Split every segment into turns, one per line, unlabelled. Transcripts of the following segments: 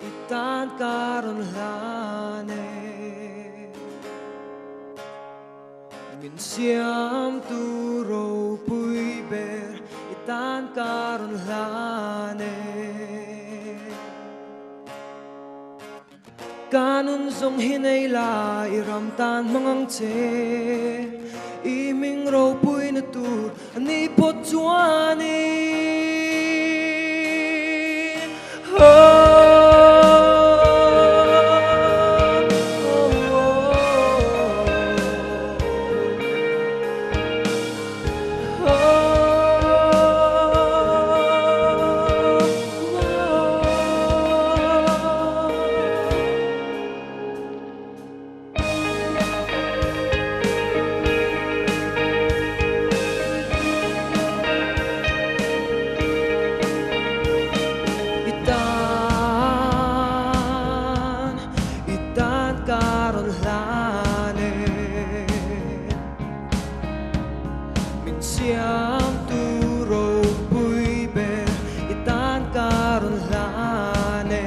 Itan karon lane Minsiam turo puy ber Itan karon lane Kanun zong hinayla iramtan mangang che Iming raw puy na tur Anipot juani karon lane Minsiam turo puy ber Itan karon lane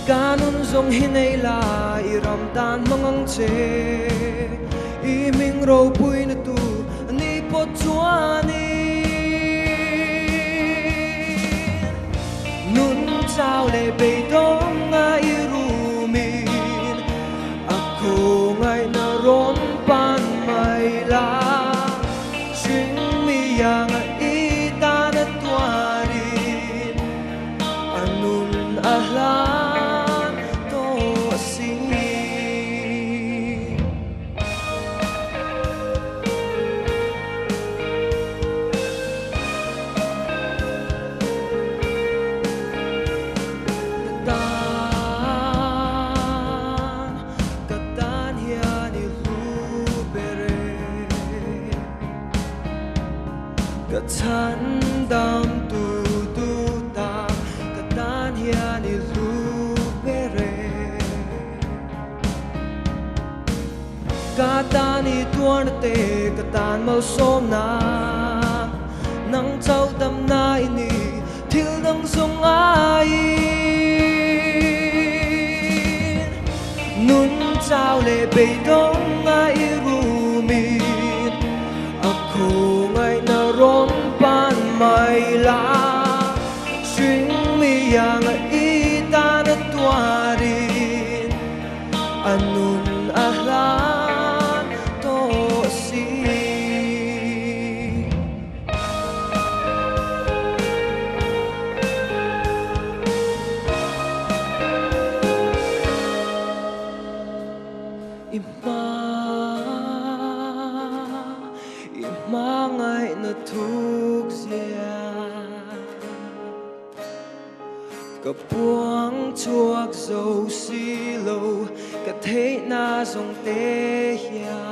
Kanun zong hinayla iramtan mangang che Iming raw puy na tu Anipot juani Sao lệ bề đông ngay rumin Ako ngay naron pan may la Sing miyang ita na tuwarin Anun ahlan to asin Katan dam tu tam katan hian ilubere Katan ituan te katan mau som na nang chau tam na ini thil dang song ai nun chau le be dong ai rumin ako ngay naron pan may la Sing miyang ita na tuwarin Anun ahlan to si Imangay na tuksya Kapuang chuak dâu silo Ka thế na dòng tê ya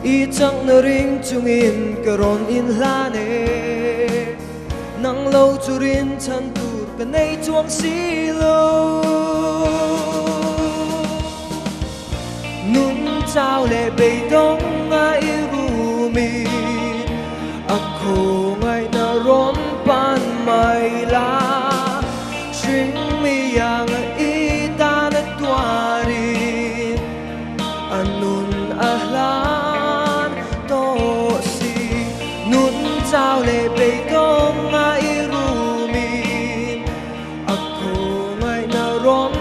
I chẳng na ring chung in karon in lane Nang lâu chu rin chan tur ka nay chuang silo Nun chao lệ bề đông ngay rumin Ako ngay naron pan may la Sing miyang ita na tuwarin Anun ahlan to si Nun chao lệ bề đông ngay rumin Ako ngay naron